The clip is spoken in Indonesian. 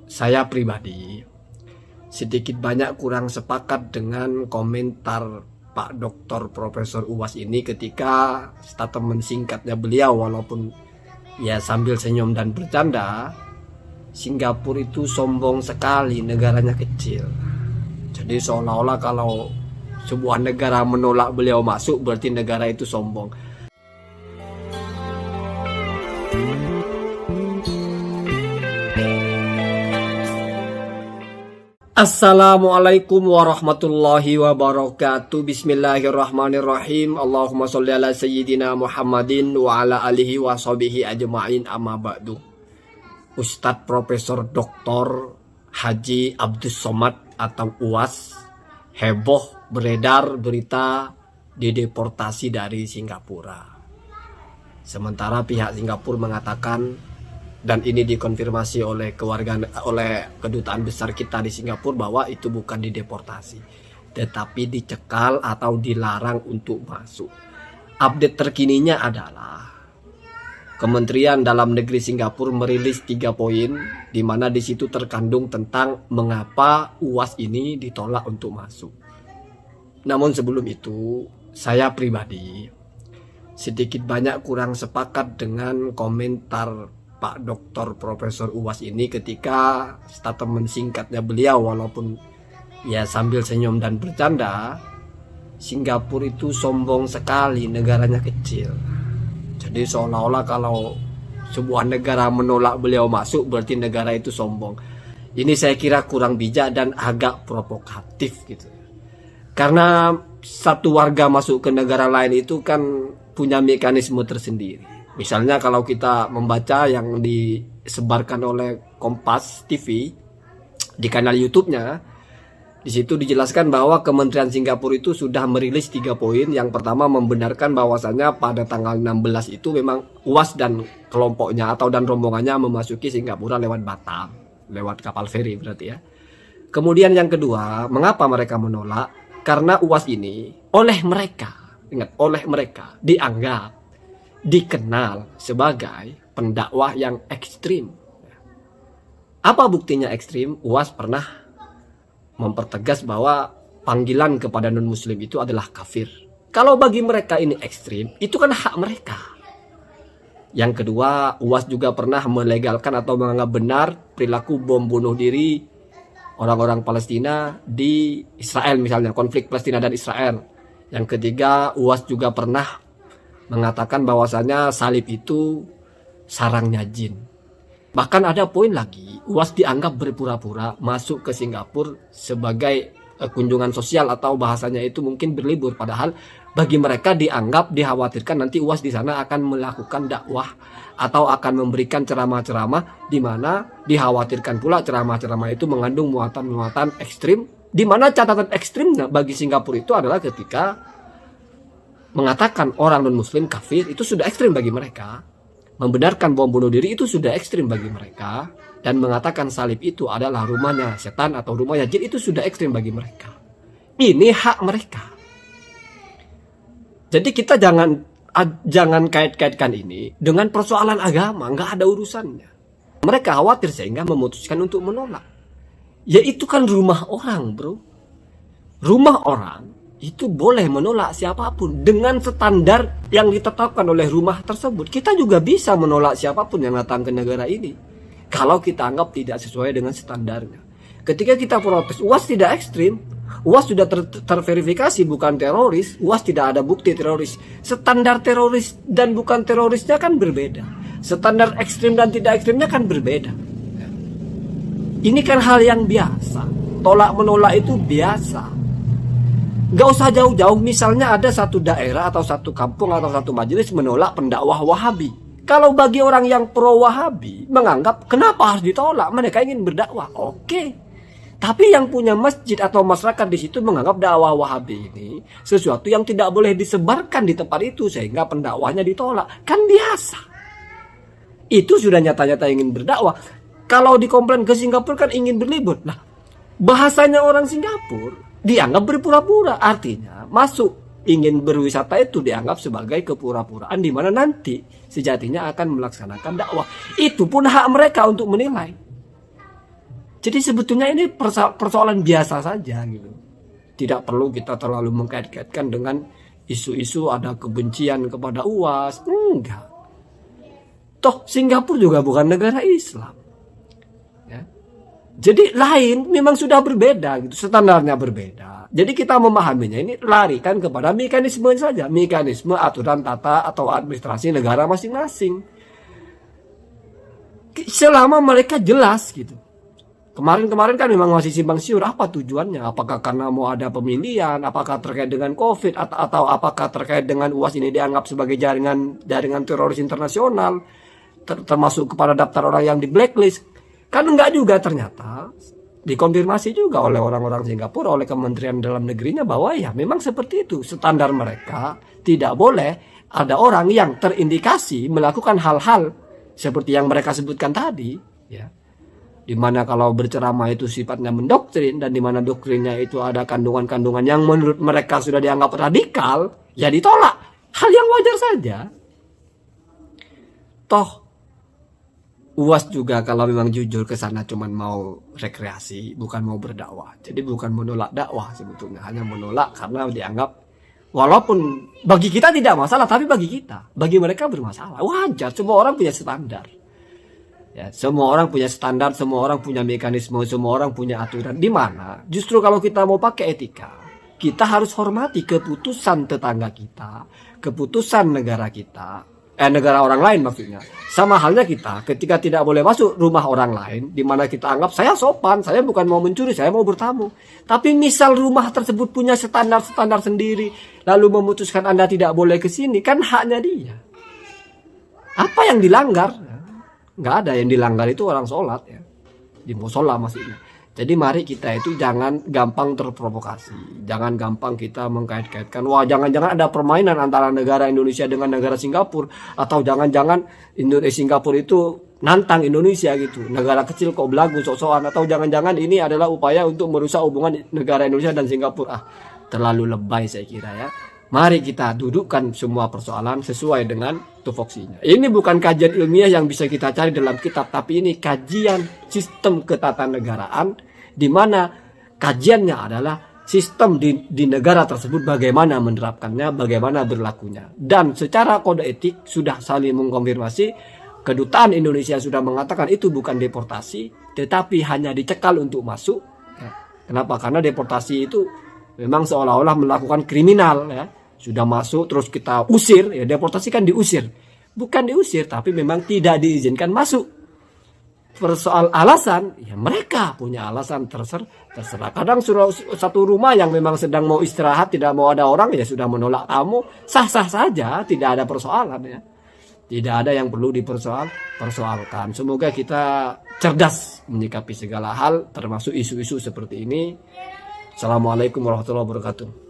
Saya pribadi sedikit banyak kurang sepakat dengan komentar Pak Dr. Profesor Uwas ini ketika statement singkatnya beliau, walaupun ya sambil senyum dan bercanda, Singapura itu sombong sekali, negaranya kecil. Jadi seolah-olah kalau sebuah negara menolak beliau masuk berarti negara itu sombong. Assalamualaikum warahmatullahi wabarakatuh. Bismillahirrahmanirrahim. Allahumma sholli ala sayyidina Muhammadin wa ala alihi wa sahbihi ajma'in, amma ba'du. Ustadz Profesor Dr. Haji Abdus Somad atau Uwas heboh beredar berita dideportasi dari Singapura. Sementara pihak Singapura mengatakan, dan ini dikonfirmasi oleh kedutaan besar kita di Singapura, bahwa itu bukan dideportasi, tetapi dicekal atau dilarang untuk masuk. Update terkininya adalah Kementerian Dalam Negeri Singapura merilis 3 poin, di mana di situ terkandung tentang mengapa UAS ini ditolak untuk masuk. Namun sebelum itu, saya pribadi sedikit banyak kurang sepakat dengan komentar Pak Dr. Profesor Uwas ini ketika statement singkatnya beliau, walaupun ya sambil senyum dan bercanda, Singapura itu sombong sekali, negaranya kecil. Jadi seolah-olah kalau sebuah negara menolak beliau masuk berarti negara itu sombong. Ini saya kira kurang bijak dan agak provokatif gitu. Karena satu warga masuk ke negara lain itu kan punya mekanisme tersendiri. Misalnya kalau kita membaca yang disebarkan oleh Kompas TV di kanal YouTube-nya, di situ dijelaskan bahwa Kementerian Singapura itu sudah merilis 3 poin. Yang pertama, membenarkan bahwasannya pada tanggal 16 itu memang UAS dan kelompoknya atau dan rombongannya memasuki Singapura lewat Batam, lewat kapal feri berarti ya. Kemudian yang kedua, mengapa mereka menolak? Karena UAS ini oleh mereka, ingat, oleh mereka dikenal sebagai pendakwah yang ekstrim. Apa buktinya ekstrim? UAS pernah mempertegas bahwa panggilan kepada non-muslim itu adalah kafir. Kalau bagi mereka ini ekstrim, itu kan hak mereka. Yang kedua, UAS juga pernah melegalkan atau menganggap benar perilaku bom bunuh diri orang-orang Palestina di Israel, misalnya konflik Palestina dan Israel. Yang ketiga, UAS juga pernah mengatakan bahwasanya salib itu sarangnya jin. Bahkan ada poin lagi, UAS dianggap berpura-pura masuk ke Singapura sebagai kunjungan sosial atau bahasanya itu mungkin berlibur. Padahal bagi mereka dianggap, dikhawatirkan nanti UAS di sana akan melakukan dakwah atau akan memberikan ceramah-ceramah, di mana dikhawatirkan pula ceramah-ceramah itu mengandung muatan-muatan ekstrim, di mana catatan ekstrimnya bagi Singapura itu adalah ketika mengatakan orang non-muslim kafir itu sudah ekstrim bagi mereka. Membenarkan bom bunuh diri itu sudah ekstrim bagi mereka. Dan mengatakan salib itu adalah rumahnya setan atau rumahnya jin itu sudah ekstrim bagi mereka. Ini hak mereka. Jadi kita jangan kait-kaitkan ini dengan persoalan agama. Nggak ada urusannya. Mereka khawatir sehingga memutuskan untuk menolak. Ya itu kan rumah orang, bro. Rumah orang itu boleh menolak siapapun dengan standar yang ditetapkan oleh rumah tersebut. Kita juga bisa menolak siapapun yang datang ke negara ini kalau kita anggap tidak sesuai dengan standarnya. Ketika kita protes, UAS tidak ekstrim, UAS sudah terverifikasi bukan teroris, UAS tidak ada bukti teroris. Standar teroris dan bukan terorisnya kan berbeda. Standar ekstrim dan tidak ekstrimnya kan berbeda. Ini kan hal yang biasa. Tolak menolak itu biasa. Gak usah jauh-jauh, misalnya ada satu daerah atau satu kampung atau satu majelis menolak pendakwah Wahabi. Kalau bagi orang yang pro Wahabi menganggap kenapa harus ditolak, mereka ingin berdakwah, oke. Tapi yang punya masjid atau masyarakat di situ menganggap dakwah Wahabi ini sesuatu yang tidak boleh disebarkan di tempat itu sehingga pendakwahnya ditolak, kan biasa. Itu sudah nyata-nyata ingin berdakwah. Kalau dikomplain ke Singapura kan ingin berlibur. Nah, bahasanya orang Singapura dianggap berpura-pura, artinya masuk ingin berwisata itu dianggap sebagai kepura-puraan, di mana nanti sejatinya akan melaksanakan dakwah. Itu pun hak mereka untuk menilai. Jadi sebetulnya ini persoalan biasa saja gitu. Tidak perlu kita terlalu mengkait-kaitkan dengan isu-isu ada kebencian kepada UAS. Enggak. Toh Singapura juga bukan negara Islam. Ya. Jadi lain, memang sudah berbeda gitu, standarnya berbeda. Jadi kita memahaminya ini larikan kepada mekanisme saja, mekanisme aturan tata atau administrasi negara masing-masing. Selama mereka jelas gitu. Kemarin-kemarin kan memang masih simpang siur apa tujuannya, apakah karena mau ada pemilihan, apakah terkait dengan COVID atau apakah terkait dengan UAS ini dianggap sebagai jaringan teroris internasional, termasuk kepada daftar orang yang di blacklist. Kan enggak juga, ternyata dikonfirmasi juga oleh orang-orang Singapura, oleh Kementerian Dalam Negerinya bahwa ya memang seperti itu standar mereka, tidak boleh ada orang yang terindikasi melakukan hal-hal seperti yang mereka sebutkan tadi, ya. Dimana kalau berceramah itu sifatnya mendoktrin, dan dimana doktrinnya itu ada kandungan-kandungan yang menurut mereka sudah dianggap radikal, ya ditolak. Hal yang wajar saja. Toh UAS juga kalau memang jujur ke sana cuman mau rekreasi, bukan mau berdakwah. Jadi bukan menolak dakwah sebetulnya, hanya menolak karena dianggap, walaupun bagi kita tidak masalah, tapi bagi mereka bermasalah. Wajar, semua orang punya standar. Ya, semua orang punya standar, semua orang punya mekanisme, semua orang punya aturan. Di mana justru kalau kita mau pakai etika, kita harus hormati keputusan tetangga kita, keputusan negara kita, negara orang lain maksudnya. Sama halnya kita ketika tidak boleh masuk rumah orang lain, di mana kita anggap saya sopan, saya bukan mau mencuri, saya mau bertamu. Tapi misal rumah tersebut punya standar-standar sendiri, lalu memutuskan Anda tidak boleh ke sini, kan haknya dia. Apa yang dilanggar? Nggak ada yang dilanggar, itu orang sholat ya, di musola maksudnya. Jadi mari kita itu jangan gampang terprovokasi, jangan gampang kita mengkait-kaitkan, wah jangan-jangan ada permainan antara negara Indonesia dengan negara Singapura, atau jangan-jangan Singapura itu nantang Indonesia gitu, negara kecil kok belagu sok-sokan, atau jangan-jangan ini adalah upaya untuk merusak hubungan negara Indonesia dan Singapura. Terlalu lebay saya kira ya. Mari kita dudukkan semua persoalan sesuai dengan tupoksinya. Ini bukan kajian ilmiah yang bisa kita cari dalam kitab, tapi ini kajian sistem ketatanegaraan, di mana kajiannya adalah sistem di negara tersebut, bagaimana menerapkannya, bagaimana berlakunya. Dan secara kode etik sudah saling mengkonfirmasi, kedutaan Indonesia sudah mengatakan itu bukan deportasi, tetapi hanya dicekal untuk masuk. Kenapa? Karena deportasi itu memang seolah-olah melakukan kriminal ya. Sudah masuk terus kita usir, ya deportasi kan diusir. Bukan diusir, tapi memang tidak diizinkan masuk. Persoal alasan, ya mereka punya alasan terserah. Kadang satu rumah yang memang sedang mau istirahat, tidak mau ada orang, ya sudah menolak tamu, sah-sah saja, tidak ada persoalan ya. Tidak ada yang perlu dipersoalkan. Semoga kita cerdas menyikapi segala hal, termasuk isu-isu seperti ini. Assalamualaikum warahmatullahi wabarakatuh.